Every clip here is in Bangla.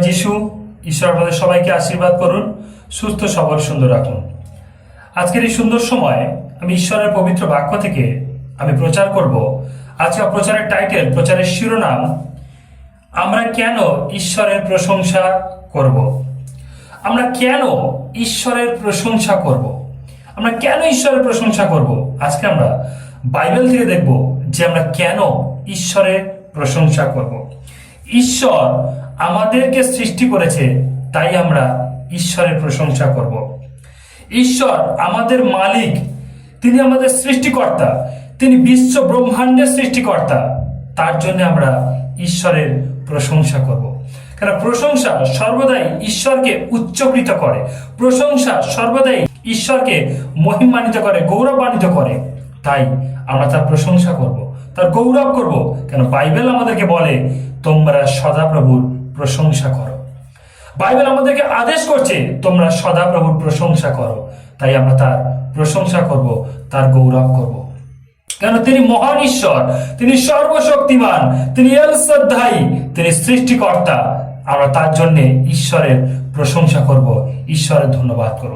যিশু। ঈশ্বর আমাদের সবাইকে আশীর্বাদ করুন, সুস্থ সবল সুন্দর রাখুন। আজকের এই সুন্দর সময় আমি ঈশ্বরের পবিত্র বাক্য থেকে আমি প্রচার করব। আজকে প্রচারের টাইটেল, প্রচারের শিরোনাম, আমরা কেন ঈশ্বরের প্রশংসা করব। আমরা কেন ঈশ্বরের প্রশংসা করব, আমরা কেন ঈশ্বরের প্রশংসা করব। আজকে আমরা বাইবেল থেকে দেখব যে আমরা কেন ঈশ্বরের প্রশংসা করব। ঈশ্বর আমাদেরকে সৃষ্টি করেছে, তাই আমরা ঈশ্বরের প্রশংসা করব। ঈশ্বর আমাদের মালিক, তিনি আমাদের সৃষ্টিকর্তা, তিনি বিশ্ব ব্রহ্মাণ্ডের সৃষ্টিকর্তা। তার জন্য আমরা ঈশ্বরের প্রশংসা করব। কারণ প্রশংসা সর্বদাই ঈশ্বরকে উচ্চকৃত করে, প্রশংসা সর্বদাই ঈশ্বরকে মহিমান্বিত করে, গৌরবান্বিত করে। তাই আমরা তার প্রশংসা করব, তার গৌরব করব। কেন বাইবেল আমাদেরকে বলে, তোমরা সদাপ্রভুর প্রশংসা করো। বাইবেল আমাদেরকে আদেশ করছে, তোমরা সদাপ্রভুর প্রশংসা করো। তাই আমরা তার প্রশংসা করব, তার গৌরব করব। কেন তিনি মহান ঈশ্বর, তিনি সর্বশক্তিমান, তিনি এল সাদ্দাই, তিনি সৃষ্টিকর্তা। আমরা তার জন্য ঈশ্বরের প্রশংসা করব, ঈশ্বরের ধন্যবাদ করব।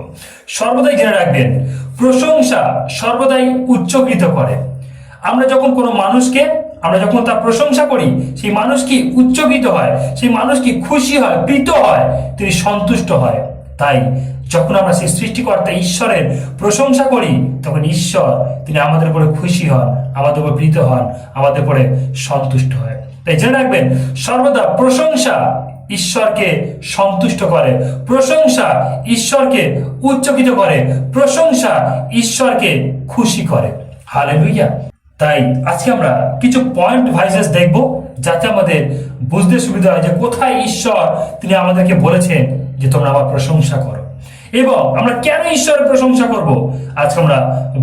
সর্বদাই জেনে রাখবেন, প্রশংসা সর্বদাই উচ্চকৃত করে। আমরা যখন কোনো মানুষকে আমরা যখন তার প্রশংসা করি, সেই মানুষ কি উচ্চকৃত হয়, সেই মানুষ কি খুশি হয়, প্রীত হয়, তিনি সন্তুষ্ট হয়। তাই যখন আমরা সেই সৃষ্টিকর্তা ঈশ্বরের প্রশংসা করি, তখন ঈশ্বর তিনি আমাদের উপরে খুশি হন, আমাদের উপরে প্রীত হন, আমাদের উপরে সন্তুষ্ট হয়। তাই জেনে রাখবেন, সর্বদা প্রশংসা ঈশ্বরকে সন্তুষ্ট করে, প্রশংসা ঈশ্বরকে উচ্চকিত করে, প্রশংসা ঈশ্বরকে খুশি করে। হালেলুয়া। তাই আজকে আমরা কিছু পয়েন্ট ভাইসেস দেখব, যাতে আমাদের বুঝতে সুবিধা হয় যে কোথায় ঈশ্বর তিনি আমাদেরকে বলেছেন যে তোমরা আমার প্রশংসা করো, এবং আমরা কেন ঈশ্বরের প্রশংসা করব। আজকে আমরা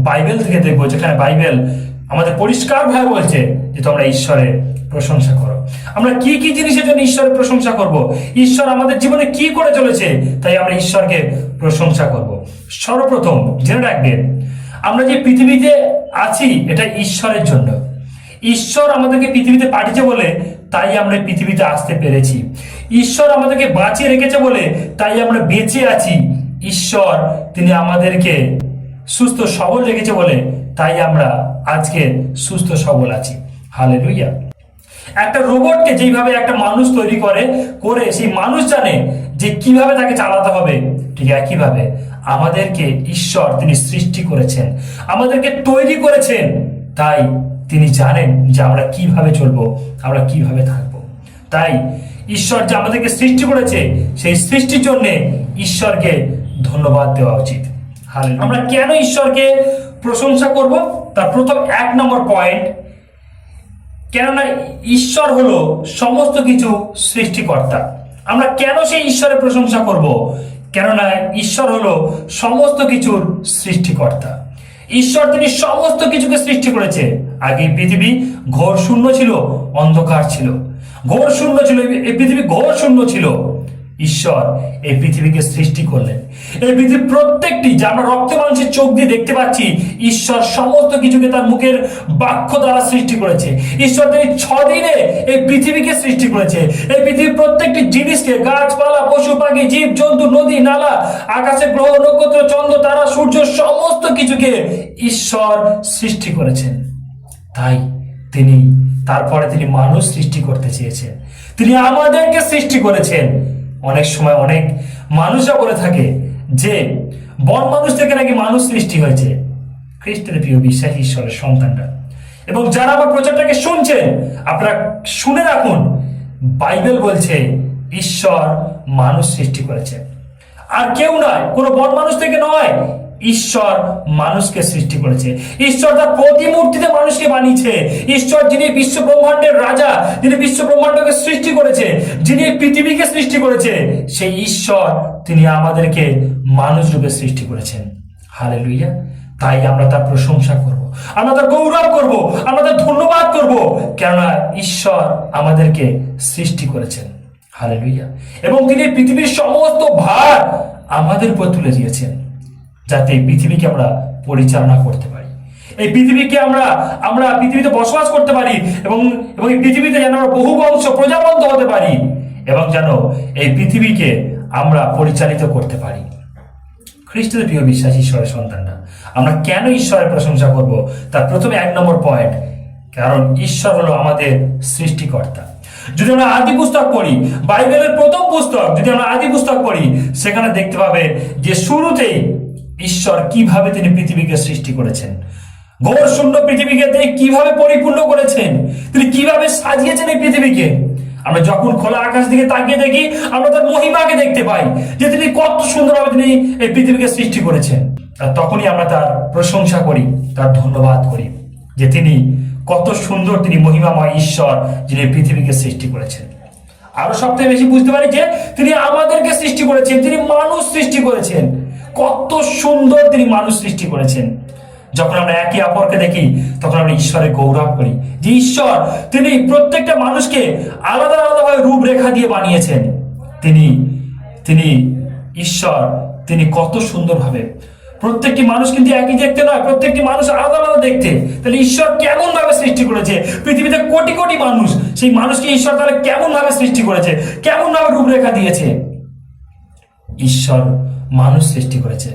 বাইবেল থেকে দেখবো, যেখানে বাইবেল আমাদের পরিষ্কার ভাবে বলছে যে তোমরা ঈশ্বরের প্রশংসা করো। আমরা কি কি জিনিসের জন্য ঈশ্বরের প্রশংসা করব, ঈশ্বর আমাদের জীবনে কি করে চলেছে, তাই আমরা ঈশ্বরকে প্রশংসা করব। সর্বপ্রথম জেনে রাখবেন, আমরা যে পৃথিবীতে আছি এটা ঈশ্বরের জন্য। ঈশ্বর আমাদেরকে পৃথিবীতে পাঠিয়েছে বলে তাই আমরা পৃথিবীতে আসতে পেরেছি। ঈশ্বর আমাদেরকে বাঁচিয়ে রেখেছে বলে তাই আমরা বেঁচে আছি। ঈশ্বর তিনি আমাদেরকে সুস্থ সবল রেখেছে বলে তাই আমরা আজকে সুস্থ সবল আছি। হালেলুয়া। একটা রোবটকে যেইভাবে একটা মানুষ তৈরি করে সেই মানুষ জানে যে কিভাবে তাকে চালাতে হবে, ঠিক একইভাবে আমাদেরকে ঈশ্বর তিনি সৃষ্টি করেছেন, আমাদেরকে তৈরি করেছেন। তাই তিনি জানেন যে আমরা কিভাবে চলবো, আমরা কিভাবে থাকবো। তাই ঈশ্বর যে আমাদেরকে সৃষ্টি করেছে, সেই সৃষ্টির জন্য ঈশ্বরকে ধন্যবাদ দেওয়া উচিত। হালেলুয়া। আমরা কেন ঈশ্বরকে প্রশংসা করব, তার প্রথম 1 নম্বর পয়েন্ট, কেননা ঈশ্বর হলো সমস্ত কিছু সৃষ্টিকর্তা। আমরা কেন সেই ঈশ্বরের প্রশংসা করব, কেননা ঈশ্বর হলো সমস্ত কিছুর সৃষ্টিকর্তা। ঈশ্বর তিনি সমস্ত কিছুকে সৃষ্টি করেছে। আগে পৃথিবী ঘোর শূন্য ছিল, অন্ধকার ছিল, ঘোর শূন্য ছিল, এই পৃথিবী ঘোর শূন্য ছিল। ঈশ্বর এই পৃথিবীকে সৃষ্টি করলেন। এই পৃথিবী প্রত্যেকটি যা আমরা রক্ত মাংসের চোখ দিয়ে দেখতে পাচ্ছি, ঈশ্বর সমস্ত কিছুকে তার মুখের বাক্য দ্বারা সৃষ্টি করেছে। ঈশ্বর তিনি 6 দিনে এই পৃথিবীকে সৃষ্টি করেছে। এই পৃথিবীর প্রত্যেকটি জিনিসকে, গাছপালা, পশু পাখি, জীব জন্তু, নদী নালা, আকাশের গ্রহ নক্ষত্র, চন্দ্র তারা, সূর্য, সমস্ত কিছুকে ঈশ্বর সৃষ্টি করেছেন। তাই তারপরে তিনি মানুষ সৃষ্টি করতে চেয়েছেন, তিনি আমাদেরকে সৃষ্টি করেছেন। অনেক সময় অনেক মানুষরা বলে থাকে যে বন মানুষ থেকে নাকি মানুষ সৃষ্টি হয়েছে। খ্রিস্টের প্রিয় বিশ্বাসী ঈশ্বরের সন্তানরা এবং যারা আমার প্রচারটাকে শুনছেন, আপনারা শুনে রাখুন, বাইবেল বলছে ঈশ্বর মানুষ সৃষ্টি করেছে, আর কেউ নয়, কোনো বন মানুষ থেকে নয়। ঈশ্বর মানুষকে সৃষ্টি করেছে। ঈশ্বর তার প্রতিমূর্তিতে মানুষকে বানিয়েছে। ঈশ্বর যিনি বিশ্ব ব্রহ্মাণ্ডের রাজা, যিনি বিশ্ব ব্রহ্মাণ্ডকে সৃষ্টি করেছে, যিনি পৃথিবীকে সৃষ্টি করেছে, সেই ঈশ্বর তিনি আমাদেরকে মানুষ রূপে সৃষ্টি করেছেন। হালেলুয়া। তাই আমরা তার প্রশংসা করব, আমরা তার গৌরব করব, আমরা তার ধন্যবাদ করব, কেননা ঈশ্বর আমাদেরকে সৃষ্টি করেছেন। হালেলুয়া। এবং তিনি পৃথিবীর সমস্ত ভার আমাদের উপর তুলে দিয়েছেন, যাতে এই পৃথিবীকে আমরা পরিচালনা করতে পারি, এই পৃথিবীকে আমরা পৃথিবীতে বসবাস করতে পারি, এবং এই পৃথিবীতে যেন আমরা বহু বংশ প্রজাবন্ত হতে পারি, এবং যেন এই পৃথিবীকে আমরা পরিচালিত করতে পারি। খ্রিস্টের প্রিয় বিশ্বাসী ঈশ্বরের সন্তানরা, আমরা কেন ঈশ্বরের প্রশংসা করব? তার প্রথমে 1 নম্বর পয়েন্ট, কারণ ঈশ্বর হলো আমাদের সৃষ্টিকর্তা। যদি আমরা আদি পুস্তক পড়ি, বাইবেলের প্রথম পুস্তক যদি আমরা আদি পুস্তক পড়ি, সেখানে দেখতে পাবে যে শুরুতেই ঈশ্বর কিভাবে তিনি পৃথিবীকে সৃষ্টি করেছেন। ঘোর শূন্য পৃথিবীকে তিনি কিভাবে পরিপূর্ণ করেছেন, তিনি কিভাবে সাজিয়েছেন এই পৃথিবীকে। আমরা যখন খোলা আকাশ দিকে তাকিয়ে দেখি, আমরা তার মহিমাকে দেখতে পাই যে তিনি কত সুন্দরভাবে তিনি এই পৃথিবীকে সৃষ্টি করেছেন। আর তখনই আমরা তার প্রশংসা করি, তার ধন্যবাদ করি যে তিনি কত সুন্দর, তিনি মহিমাময় ঈশ্বর যিনি পৃথিবীকে সৃষ্টি করেছেন। আরো সবথেকে বেশি বুঝতে পারি যে তিনি আমাদেরকে সৃষ্টি করেছেন, তিনি মানুষ সৃষ্টি করেছেন। কত সুন্দর তিনি মানুষ সৃষ্টি করেছেন। যখন আমরা একে অপরকে দেখি, তখন আমরা ঈশ্বরের গৌরব করি যে ঈশ্বর তিনি প্রত্যেকটা মানুষকে আলাদা আলাদাভাবে রূপরেখা দিয়ে বানিয়েছেন। তিনি ঈশ্বর, তিনি কত সুন্দরভাবে, প্রত্যেকটি মানুষ কিন্তু একই দেখতে নয়, প্রত্যেকটি মানুষ আলাদা আলাদা দেখতে। তাহলে ঈশ্বর কেমন ভাবে সৃষ্টি করেছে পৃথিবীতে কোটি কোটি মানুষ, সেই মানুষকে ঈশ্বর তাহলে কেমন ভাবে সৃষ্টি করেছে, কেমন ভাবে রূপরেখা দিয়েছে। ঈশ্বর মানুষ সৃষ্টি করেছে।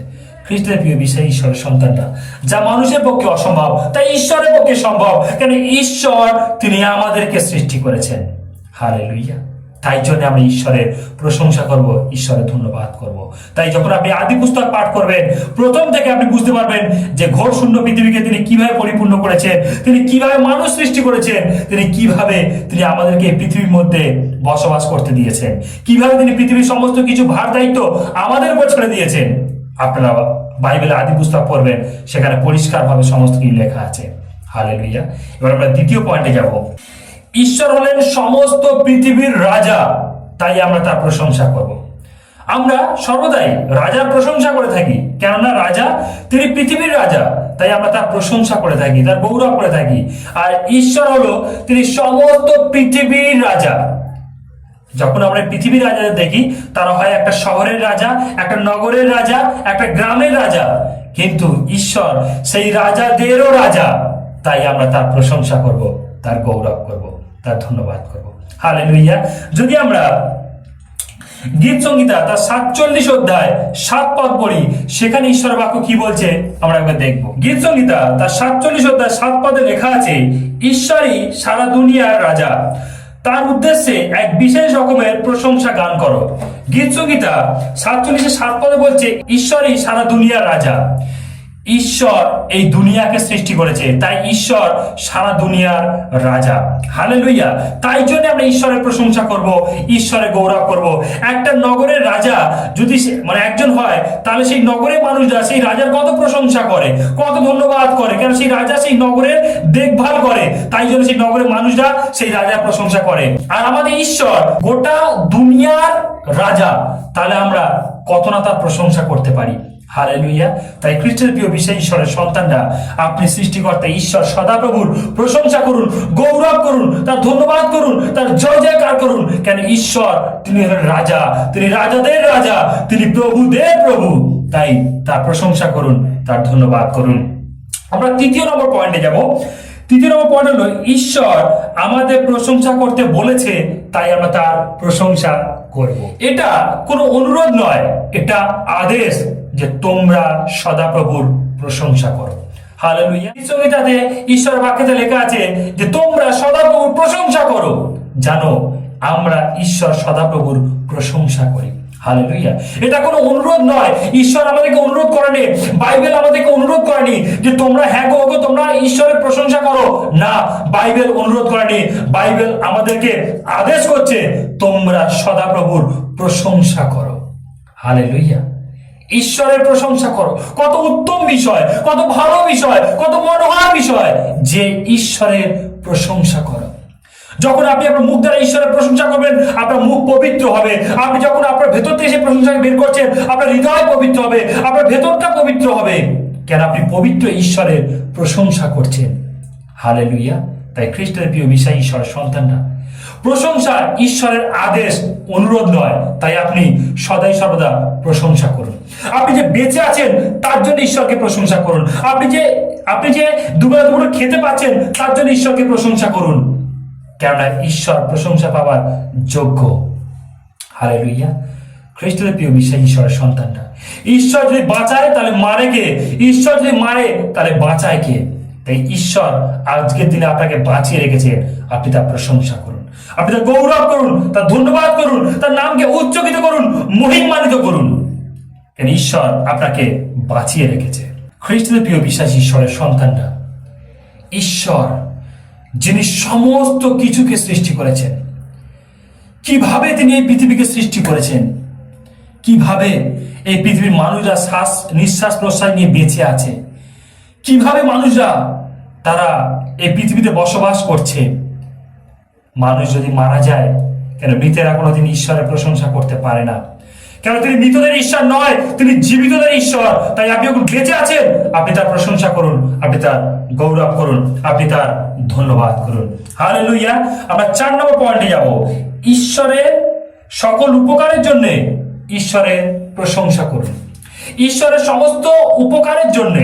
খ্রিস্টের প্রিয় বিশ্বাসী ঈশ্বরের সন্তানরা, যা মানুষের পক্ষে অসম্ভব তাই ঈশ্বরের পক্ষে সম্ভব, কেন ঈশ্বর তিনি আমাদেরকে সৃষ্টি করেছেন। হালেলুয়া। তাই জন্য আমরা ঈশ্বরের প্রশংসা করব, ঈশ্বরের ধন্যবাদ করব। তাই যখন আপনি আদি পুস্তক পাঠ করবেন, প্রথম থেকে আপনি বুঝতে পারবেন যে ঘোর শূন্য পৃথিবীকে তিনি কিভাবে পরিপূর্ণ করেছেন, তিনি কিভাবে মানুষ সৃষ্টি করেছেন, তিনি আমাদেরকে এই পৃথিবীর মধ্যে বসবাস করতে দিয়েছেন, কিভাবে তিনি পৃথিবীর সমস্ত কিছু ভার দায়িত্ব আমাদের উপর ছেড়ে দিয়েছেন। আপনারা বাইবেলে আদি পুস্তক পড়বেন, সেখানে পরিষ্কারভাবে সমস্ত কিছু লেখা আছে। হালেলুয়া। এবার আমরা দ্বিতীয় পয়েন্টে যাব। ঈশ্বর হলেন সমস্ত পৃথিবীর রাজা, তাই আমরা তার প্রশংসা করব। আমরা সর্বদাই রাজার প্রশংসা করে থাকি, কেননা রাজা তিনি পৃথিবীর রাজা, তাই আমরা তার প্রশংসা করে থাকি, তার গৌরব করে থাকি। আর ঈশ্বর হলো তিনি সমস্ত পৃথিবীর রাজা। যখন আমরা পৃথিবীর রাজাদের দেখি, তারা হয় একটা শহরের রাজা, একটা নগরের রাজা, একটা গ্রামের রাজা, কিন্তু ঈশ্বর সেই রাজাদেরও রাজা। তাই আমরা তার প্রশংসা করব, তার গৌরব করব, তার ধন্যবাদ করব। হালেলুয়া। যদি আমরা গীত সংহিতা তার 47 অধ্যায় 7 পদ পড়ি, সেখানে ঈশ্বর বাক্য কি বলছে আমরা একবার দেখব। গীত সংহিতা তার 47 অধ্যায় 7 পদে লেখা আছে, ঈশ্বরই সারা দুনিয়ার রাজা, তার উদ্দেশ্যে এক বিশেষ রকমের প্রশংসা গান করো। গীত সংহিতা 47:7 পদে বলছে, ঈশ্বরই সারা দুনিয়ার রাজা। ঈশ্বর এই দুনিয়াকে সৃষ্টি করেছে, তাই ঈশ্বর সারা দুনিয়ার রাজা। হালেলুয়া। তাই জন্য আমরা ঈশ্বরের প্রশংসা করব, ঈশ্বরের গৌরব করব। একটা নগরের রাজা যদি একজন হয়, তাহলে সেই নগরের মানুষরা সেই রাজার কত প্রশংসা করে, কত ধন্যবাদ করে, কেন সেই রাজা সেই নগরের দেখভাল করে। তাই জন্য সেই নগরের মানুষরা সেই রাজার প্রশংসা করে। আর আমাদের ঈশ্বর গোটা দুনিয়ার রাজা, তাহলে আমরা কত না তার প্রশংসা করতে পারি। হালেলুয়া। তাই খ্রিস্টের প্রিয় বিশ্বাসী ঈশ্বরের সন্তানরা, আপনি সৃষ্টিকর্তা ঈশ্বর সদাপ্রভুর প্রশংসা করুন, গৌরব করুন, তার ধন্যবাদ করুন, তার জয় জয়কার করুন। কেন ঈশ্বর তিনি হলেন রাজা, তিনি রাজাদের রাজা, তিনি প্রভুদের প্রভু। তাই তার প্রশংসা করুন, তার ধন্যবাদ করুন। আমরা তৃতীয় নম্বর পয়েন্টে যাব। তৃতীয় নম্বর পয়েন্ট হলো, ঈশ্বর আমাদের প্রশংসা করতে বলেছে, তাই আমরা তার প্রশংসা করব। এটা কোনো অনুরোধ নয়, এটা আদেশ যে তোমরা সদাপ্রভুর প্রশংসা করো। হালেলুয়া। সংহিতাতে ঈশ্বরের বাক্যে লেখা আছে যে তোমরা সদাপ্রভুর প্রশংসা করো। জানো, আমরা ঈশ্বর সদাপ্রভুর প্রশংসা করি। হালেলুয়া। এটা কোনো অনুরোধ নয়, ঈশ্বর আমাদেরকে অনুরোধ করেনি, বাইবেল আমাদেরকে অনুরোধ করেনি যে তোমরা হ্যাঁ গো তোমরা ঈশ্বরের প্রশংসা করো। না, বাইবেল অনুরোধ করেনি, বাইবেল আমাদেরকে আদেশ করছে তোমরা সদাপ্রভুর প্রশংসা করো। হালেলুয়া। ঈশ্বরের প্রশংসা করো। কত উত্তম বিষয়, কত ভালো বিষয়, কত মনোহর বিষয় যে ঈশ্বরের প্রশংসা করো। যখন আপনি আপনার মুখ দ্বারা ঈশ্বরের প্রশংসা করবেন, আপনার মুখ পবিত্র হবে। আপনি যখন আপনার ভেতর থেকে সেই প্রশংসাকে বের করছেন, আপনার হৃদয় পবিত্র হবে, আপনার ভেতরটা পবিত্র হবে। কেন? আপনি পবিত্র ঈশ্বরের প্রশংসা করছেন। হালেলুয়া। তাই খ্রিস্টের প্রিয় বিশ্বাসী ঈশ্বরের সন্তানরা, প্রশংসা ঈশ্বরের আদেশ, অনুরোধ নয়। তাই আপনি সদাই সর্বদা প্রশংসা করুন। আপনি যে বেঁচে আছেন তার জন্য ঈশ্বরকে প্রশংসা করুন। আপনি যে দুবেলা খেতে পাচ্ছেন তার জন্য ঈশ্বরকে প্রশংসা করুন। কেননা ঈশ্বর প্রশংসা পাওয়ার যোগ্য। হালেলুয়া। খ্রিস্টের প্রিয় বিশ্বাস ঈশ্বরের সন্তানরা, ঈশ্বর যদি বাঁচায় তাহলে মারে কে? ঈশ্বর যদি মারে তাহলে বাঁচায় কে? তাই ঈশ্বর আজকের দিনে আপনাকে বাঁচিয়ে রেখেছেন। আপনি তার প্রশংসা করুন, আপনি তার গৌরব করুন, তার ধন্যবাদ করুন, তার নামকে উচ্চকিত করুন, মহিমান্বিত করুন। কেন ঈশ্বর আপনাকে বাঁচিয়ে রেখেছে। খ্রিস্টের প্রিয় বিশ্বাস ঈশ্বরের সন্তানরা, ঈশ্বর যিনি সমস্ত কিছুকে সৃষ্টি করেছেন, কিভাবে তিনি এই পৃথিবীকে সৃষ্টি করেছেন, কিভাবে এই পৃথিবীর মানুষরা নিঃশ্বাস প্রশ্বাস নিয়ে বেঁচে আছে, কিভাবে মানুষরা তারা এই পৃথিবীতে বসবাস করছে। মানুষ যদি মারা যায়, কেন মৃতেরা কোনোদিন ঈশ্বরের প্রশংসা করতে পারে না, কেন তিনি মৃতদের ঈশ্বর নয়, তিনি জীবিতদের ঈশ্বর। তাই আপনি যখন বেঁচে আছেন, আপনি তার প্রশংসা করুন, আপনি তার গৌরব করুন, আপনি তার ধন্যবাদ করুন। হালেলুয়া। আমরা 4 নম্বর পয়েন্টে যাব। ঈশ্বরের সকল উপকারের জন্য ঈশ্বরের প্রশংসা করুন। ঈশ্বরের সমস্ত উপকারের জন্য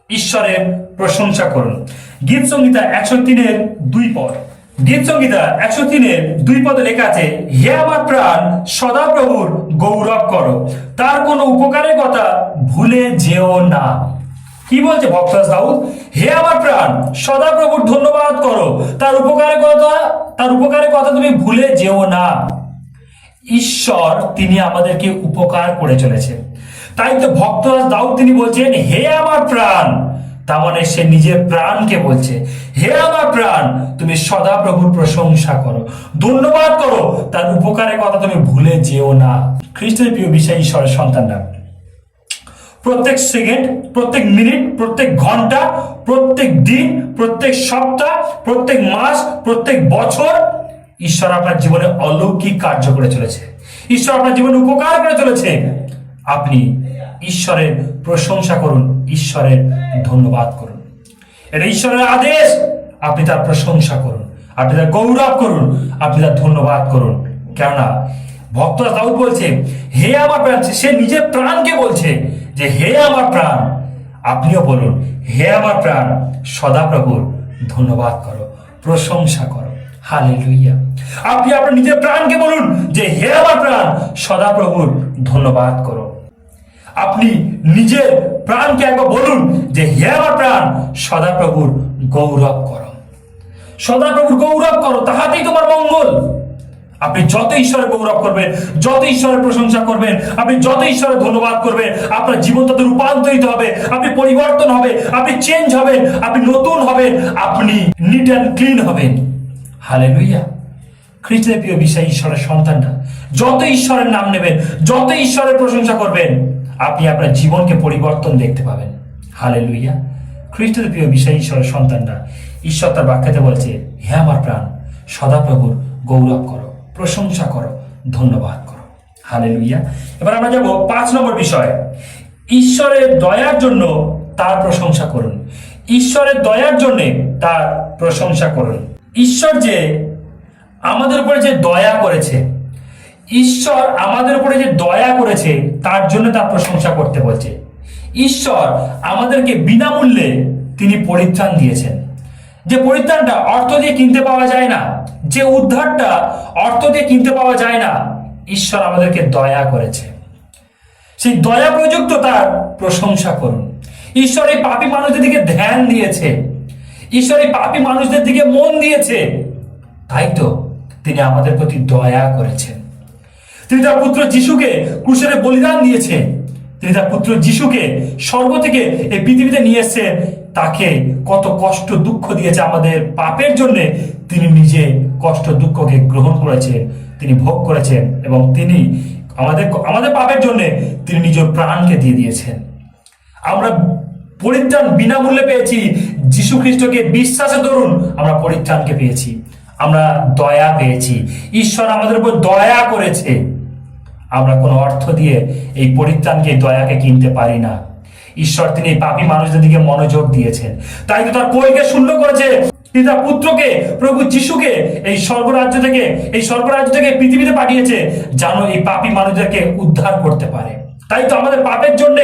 ঈশ্বরের প্রশংসা করুন। গীত সংহিতা 103:2 পদ। গীত সংহিতা 103:2 পদে লেখা আছে, হে আমার প্রাণ সদা প্রভুর গৌরব করো, তার কোন উপকারের কথা ভুলে যেও না। কি বলছে ভক্ত দাউদ? হে আমার প্রাণ সদা প্রভুর ধন্যবাদ করো, তার উপকারের কথা তুমি ভুলে যেও না। ঈশ্বর তিনি আমাদেরকে উপকার করে চলেছেন। তাই তো ভক্ত দাউদ তিনি বলছেন, হে আমার প্রাণ। তার মানে সে নিজের প্রাণকে বলছে, হে আমার প্রাণ তুমি সদা প্রভুর প্রশংসা করো, ধন্যবাদ করো, তার উপকারের কথা তুমি ভুলে যেও না। খ্রিস্টের প্রিয় বিশ্বাসী ঈশ্বরের সন্তানরা, প্রত্যেক সেকেন্ড, প্রত্যেক মিনিট, প্রত্যেক ঘন্টা, প্রত্যেক দিন, প্রত্যেক সপ্তাহ, প্রত্যেক মাস, প্রত্যেক বছর ঈশ্বর আপনার জীবনে অলৌকিক কার্য করে চলেছে। ঈশ্বর আপনার জীবনে উপকার করে চলেছে। আপনি ঈশ্বরের প্রশংসা করুন, ঈশ্বরের ধন্যবাদ করুন। এটা ঈশ্বরের আদেশ। আপনি তার প্রশংসা করুন, আপনি তার গৌরব করুন, আপনি তার ধন্যবাদ করুন। কেননা ভক্ত দাউদ বলছে, হে আমার প্রাণ। সে নিজের প্রাণকে বলছে যে হে আমার প্রাণ। আপনিও বলুন, হে আমার প্রাণ সদা প্রভুর ধন্যবাদ করো, প্রশংসা করো। হালেলুয়া। আপনি আপনার নিজের প্রাণকে বলুন যে হে আমার প্রাণ সদা প্রভুর ধন্যবাদ করো। আপনি নিজের প্রাণকে একবার বলুন যে হে আমার প্রাণ সদা প্রভুর গৌরব করো, সদা প্রভুর গৌরব করো, তাহাতেই তোমার মঙ্গল। আপনি যত ঈশ্বরের গৌরব করবেন, যত ঈশ্বরের প্রশংসা করবেন, আপনি যত ঈশ্বরের ধন্যবাদ করবেন, আপনার জীবন তত রূপান্তরিত হবে, আপনি পরিবর্তন হবে, আপনি চেঞ্জ হবেন, আপনি নতুন হবেন, আপনি নিট অ্যান্ড ক্লিন হবেন। হালেলুয়া। খ্রিস্টের প্রিয় বিশ্বাসী ঈশ্বরের সন্তানরা, যত ঈশ্বরের নাম নেবেন, যত ঈশ্বরের প্রশংসা করবেন, আপনি আপনার জীবনকে পরিবর্তন দেখতে পাবেন। হালেলুয়া। খ্রিস্টের প্রিয় বিশ্বাসী ঈশ্বরের সন্তানরা, ঈশ্বর তার বাক্যতে বলছে, হে আমার প্রাণ সদা প্রভুর গৌরব করো, প্রশংসা করো, ধন্যবাদ করো। হালেলুয়া। এবার আমরা যাব 5 নম্বর বিষয়, ঈশ্বরের দয়ার জন্য তার প্রশংসা করুন। ঈশ্বরের দয়ার জন্য তার প্রশংসা করুন। ঈশ্বর যে আমাদের উপরে যে দয়া করেছে, ঈশ্বর আমাদের উপরে যে দয়া করেছে, তার জন্য তার প্রশংসা করতে বলছে। ঈশ্বর আমাদেরকে বিনামূল্যে তিনি পরিত্রাণ দিয়েছেন। যে পরিত্রাণটা অর্থ দিয়ে কিনতে পাওয়া যায় না, যে উদ্ধারটা অর্থ দিয়ে কিনতে পাওয়া যায় না, ঈশ্বর আমাদেরকে দয়া করেছে। সেই দয়া প্রযুক্ত তার প্রশংসা করুন। ঈশ্বর এই পাপী মানুষদের দিকে ধ্যান দিয়েছে, ঈশ্বর এই পাপী মানুষদের দিকে মন দিয়েছে। তাই তো তিনি আমাদের প্রতি দয়া করেছেন। তিনি তার পুত্র যিশুকে ক্রুশে বলিদান দিয়েছেন। তিনি তার পুত্র যিশুকে স্বর্গ থেকে এই পৃথিবীতে নিয়ে এসেছেন। তাকে কত কষ্ট দুঃখ দিয়েছে আমাদের পাপের জন্য, তিনি নিজে কষ্ট দুঃখকে গ্রহণ করেছেন, তিনি ভোগ করেছেন, এবং তিনি আমাদের পাপের জন্য তিনি নিজের প্রাণকে দিয়ে দিয়েছেন। আমরা পরিত্রাণ বিনামূল্যে পেয়েছি। যিশু খ্রিস্টকে বিশ্বাসের দরুন আমরা পরিত্রাণকে পেয়েছি, আমরা দয়া পেয়েছি। ঈশ্বর আমাদের উপর দয়া করেছে। আমরা কোনো অর্থ দিয়ে এই পরিত্রাণকে, দয়াকে কিনতে পারি না। ঈশ্বর তিনি এই পাপী মানুষদের দিকে মনোযোগ দিয়েছেন। তাই তো তার কোলকে শূন্য করেছে। তিনি তার পুত্রকে, প্রভু যিশুকে এই স্বর্গরাজ্য থেকে পৃথিবীতে পাঠিয়েছে, যেন এই পাপী মানুষদেরকে উদ্ধার করতে পারে। তাই তো আমাদের পাপের জন্য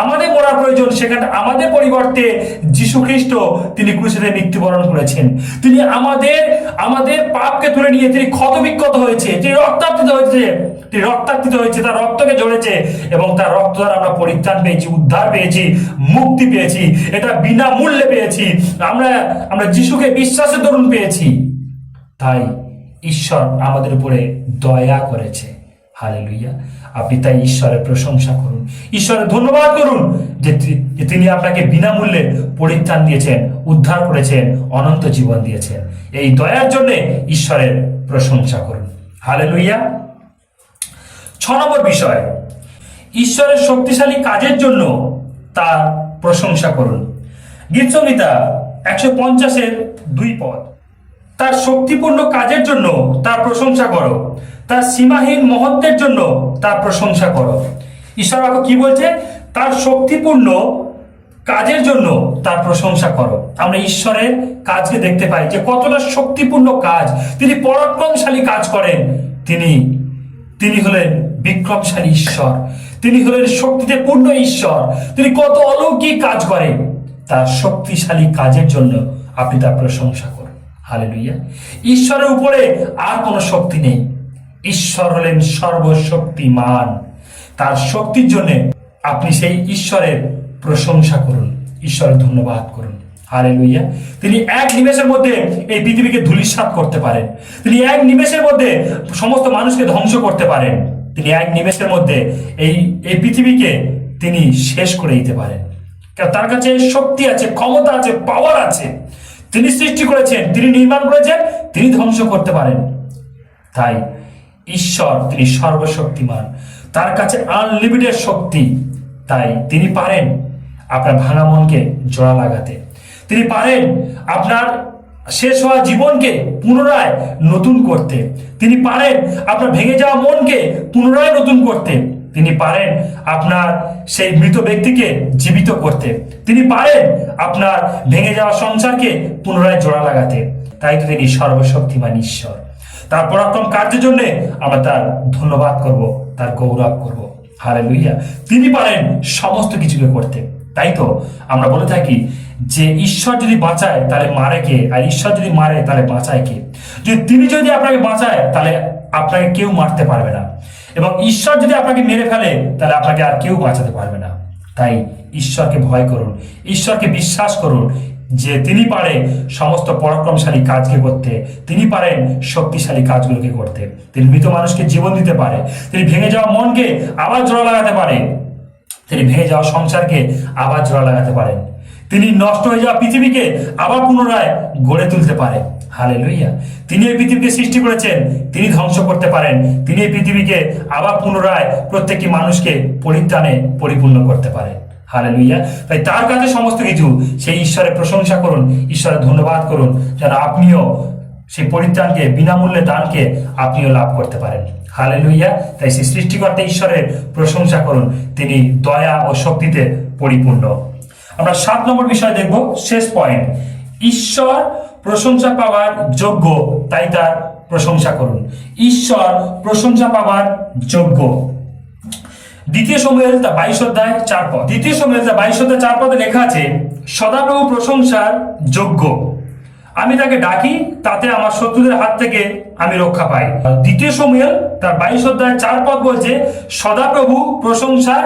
আমাদের মরার প্রয়োজন, সেখানে আমাদের পরিবর্তে যীশু খ্রিস্ট তিনি ক্রুশে মৃত্যুবরণ করেছেন। তিনি আমাদের পাপকে তুলে নিয়ে তিনি ক্ষতবিক্ষত হয়েছে, তিনি রক্তাপ্তিত হয়েছে, তার রক্তকে ঝরেছে এবং তার রক্ত দ্বারা আমরা পরিত্রাণ পেয়েছি, উদ্ধার পেয়েছি, মুক্তি পেয়েছি। এটা বিনামূল্যে পেয়েছি, আমরা যিশুকে বিশ্বাসের দরুন পেয়েছি। তাই ঈশ্বর আমাদের উপরে দয়া করেছে। হালেলুয়া। আপনি তাই ঈশ্বরের প্রশংসা করুন, ঈশ্বরের ধন্যবাদ করুন যে তিনি আপনাকে বিনামূল্যে পরিত্রাণ দিয়েছেন, উদ্ধার করেছেন, অনন্ত জীবন দিয়েছেন। এই দয়ার জন্য ঈশ্বরের প্রশংসা করুন। হালেলুয়া। 6 নম্বর বিষয়, ঈশ্বরের শক্তিশালী কাজের জন্য তার প্রশংসা করুন। গীত সংহিতা 150-2 পদ। তার শক্তিপূর্ণ কাজের জন্য তার প্রশংসা করো, তার সীমাহীন মহত্বের জন্য তার প্রশংসা করো। ঈশ্বর বাক্য কি বলছে? তার শক্তিপূর্ণ কাজের জন্য তার প্রশংসা করো। আমরা ঈশ্বরের কাজকে দেখতে পাই যে কতটা শক্তিপূর্ণ কাজ, তিনি পরাক্রমশালী কাজ করেন। তিনি হলেন বিক্রমশালী ঈশ্বর, তিনি হলেন শক্তিতে পূর্ণ ঈশ্বর। তিনি কত অলৌকিক কাজ করেন, তার শক্তিশালী কাজের জন্য আপনি তার প্রশংসা করুন। হালেলুয়া। ঈশ্বরের উপরে আর কোনো শক্তি নেই, ঈশ্বর হলেন সর্বশক্তিমান। তার শক্তির জন্য আপনি সেই ঈশ্বরের প্রশংসা করুন, ঈশ্বরের ধন্যবাদ করুন। হালেলুয়া। তিনি এক নিমেষের মধ্যে এই পৃথিবীকে ধূলিসাৎ করতে পারেন, তিনি এক নিমেষের মধ্যে সমস্ত মানুষকে ধ্বংস করতে পারেন, তিনি এক নিমেষের মধ্যে এই পৃথিবীকে তিনি শেষ করে দিতে পারেন। কারণ তার কাছে শক্তি আছে, ক্ষমতা আছে, পাওয়ার আছে। তিনি সৃষ্টি করেছেন, তিনি নির্মাণ করেছেন, তিনি ধ্বংস করতে পারেন। তাই ঈশ্বর তিনি সর্বশক্তিমান, তার কাছে আনলিমিটেড শক্তি। তাই তিনি পারেন আপনার ভাঙা মনকে জোড়া লাগাতে, তিনি পারেন আপনার শেষ হওয়া জীবনকে পুনরায় নতুন করতে, তিনি পারেন আপনার ভেঙে যাওয়া মনকে পুনরায় নতুন করতে, তিনি পারেন আপনার সেই মৃত ব্যক্তিকে জীবিত করতে, তিনি পারেন আপনার ভেঙে যাওয়া সংসারকে পুনরায় জোড়া লাগাতে। তাই তো তিনি সর্বশক্তিমান ঈশ্বর। তার পরাক্রম কার্যের জন্য আমরা তার ধন্যবাদ করব, তার গৌরব করব। হালেলুয়া। তিনি পারেন সমস্ত কিছুকে করতে। তাই তো আমরা বলে থাকি যে ঈশ্বর যদি বাঁচায় তাহলে মারে কে, আর ঈশ্বর যদি মারে তাহলে বাঁচায় কে। তিনি যদি আপনাকে বাঁচায় তাহলে আপনাকে কেউ মারতে পারবে না, এবং ঈশ্বর যদি আপনাকে মেরে ফেলে তাহলে আপনাকে আর কেউ বাঁচাতে পারবে না। তাই ঈশ্বরকে ভয় করুন, ঈশ্বরকে বিশ্বাস করুন যে তিনি পারে সমস্ত পরাক্রমশালী কাজকে করতে, তিনি পারেন শক্তিশালী কাজগুলোকে করতে। তিনি মৃত মানুষকে জীবন দিতে পারে, তিনি ভেঙে যাওয়া মনকে আবার জোড়া লাগাতে পারে, তিনি ভেঙে যাওয়া সংসারকে আবার জোড়া লাগাতে পারেন, তিনি নষ্ট হয়ে যাওয়া পৃথিবীকে আবার পুনরায় গড়ে তুলতে পারে। হালেলুয়া। তিনি এই পৃথিবীকে সৃষ্টি করেছেন, তিনি ধ্বংস করতে পারেন, তিনি এই পৃথিবীকে আবার পুনরায় প্রত্যেকটি মানুষকে পরিত্রাণে পরিপূর্ণ করতে পারেন। হালেলুয়া। তাই তার কাছে সমস্ত কিছু, সেই ঈশ্বরের প্রশংসা করুন, ঈশ্বরের ধন্যবাদ করুন, যেন আপনিও সেই পরিত্রাণকে, বিনামূল্যে দানকে আপনিও লাভ করতে পারেন। হালেলুয়া। তাই সেই সৃষ্টিকর্তা ঈশ্বরের প্রশংসা করুন, তিনি দয়া ও শক্তিতে পরিপূর্ণ। আমরা 7 নম্বর বিষয় দেখব, শেষ পয়েন্ট। ঈশ্বর প্রশংসা পাওয়ার যোগ্য, তাই তার প্রশংসা করুন। ঈশ্বর প্রশংসা পাওয়ার যোগ্য। 2 শমূয়েল 22-4 পদ। 2 শমূয়েল 22-4 পদে লেখা আছে, সদাপ্রভু প্রশংসার যোগ্য, আমি তাকে ডাকি, তাতে আমার শত্রুদের হাত থেকে আমি রক্ষা পাই। 2 শমূয়েল 22-4 পদ বলছে সদাপ্রভু প্রশংসার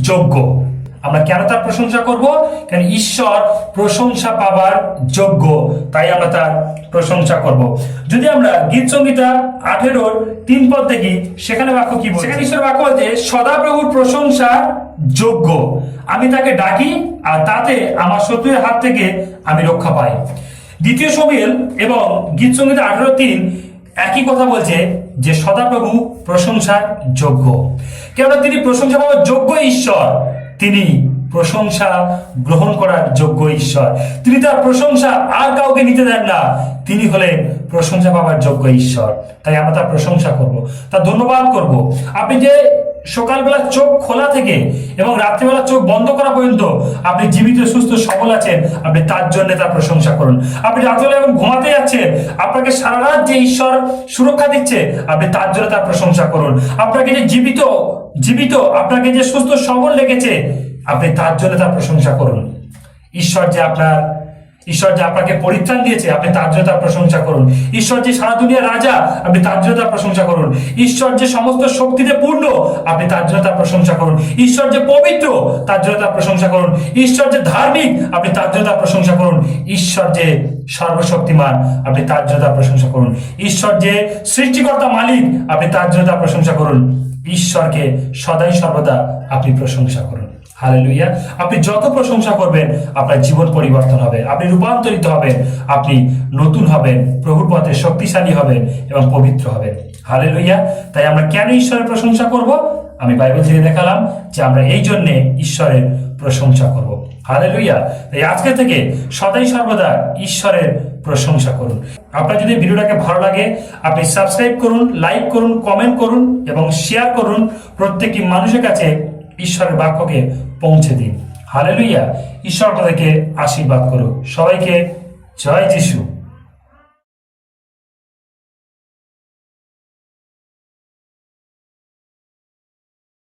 যোগ্য। আমরা কেন তার প্রশংসা করব? কারণ ঈশ্বর প্রশংসা পাবার যোগ্য, তাই আমরা তার প্রশংসা করব। যদি আমরা গীত সংহিতা 18-3 পদ দেখি, সেখানে বাক্য কি বলছে? সেখানে ঈশ্বর বাক্য বলছে সদাপ্রভুর প্রশংসা যোগ্য, আমি তাকে ডাকি, আর তাতে আমার শত্রুদের হাত থেকে আমি রক্ষা পাই। 2 শমূয়েল এবং গীত সংহিতা 18-3 একই কথা বলছে যে সদাপ্রভু প্রশংসার যোগ্য। কেননা তিনি প্রশংসা পাওয়ার যোগ্য ঈশ্বর, তিনি প্রশংসা গ্রহণ করার যোগ্য ঈশ্বর, তিনি তার প্রশংসা আর কাউকে নিতে দেন না, তিনি হলেন প্রশংসা পাওয়ার যোগ্য ঈশ্বর। তাই আমরা তার প্রশংসা করব, তার ধন্যবাদ করব। আপনি যে সকালবেলা চোখ খোলা থেকে এবং রাত্রিবেলা চোখ বন্ধ করা পর্যন্ত আপনি জীবিত সুস্থ সবল আছেন, আপনি তার জন্য তার প্রশংসা করুন। আপনি রাত্রিবেলা এবং ঘুমাতে যাচ্ছেন, আপনাকে সারা রাত যে ঈশ্বর সুরক্ষা দিচ্ছে, আপনি তার জন্য তার প্রশংসা করুন। আপনাকে যে জীবিত আপনাকে যে সুস্থ সবল রেখেছে, আপনি তার জন্য তার প্রশংসা করুন। ঈশ্বর যে আপনাকে পরিত্রাণ দিয়েছে, আপনি তার জন্য তার প্রশংসা করুন। ঈশ্বর যে সারা দুনিয়ার রাজা, আপনি তার জন্য তার প্রশংসা করুন। ঈশ্বর যে সমস্ত শক্তিতে পূর্ণ, আপনি তার জন্য তার প্রশংসা করুন। ঈশ্বর যে পবিত্র, তার জন্য তার প্রশংসা করুন। ঈশ্বর যে ধার্মিক, আপনি তার জন্য তার প্রশংসা করুন। ঈশ্বর যে সর্বশক্তিমান, আপনি তার জন্য তার প্রশংসা করুন। ঈশ্বর যে সৃষ্টিকর্তা মালিক, আপনি তার জন্য তার প্রশংসা করুন। ঈশ্বরকে সদাই সর্বদা আপনি প্রশংসা করুন। হালেলুয়া। আপনি যত প্রশংসা করবেন, আপনার জীবন পরিবর্তন হবে, আপনি রূপান্তরিত হবেন, আপনি নতুন হবেন, প্রভুর পথে শক্তিশালী হবেন এবং পবিত্র হবেন। হালেলুয়া। তাই আমরা কেন ঈশ্বরের প্রশংসা করব? আমি বাইবেল থেকে দেখালাম যে আমরা এই জন্যে ঈশ্বরের প্রশংসা করব। হালেলুয়া। তাই আজকে থেকে সদাই সর্বদা ঈশ্বরের প্রশংসা করুন। আপনার যদি ভিডিওটাকে ভালো লাগে, আপনি সাবস্ক্রাইব করুন, লাইক করুন, কমেন্ট করুন এবং শেয়ার করুন। প্রত্যেকটি মানুষের কাছে ঈশ্বরের বাক্যকে পৌঁছে দিন। হালেলুয়া। ঈশ্বর আপনাদেরকে আশীর্বাদ করুন। সবাইকে জয় যিশু।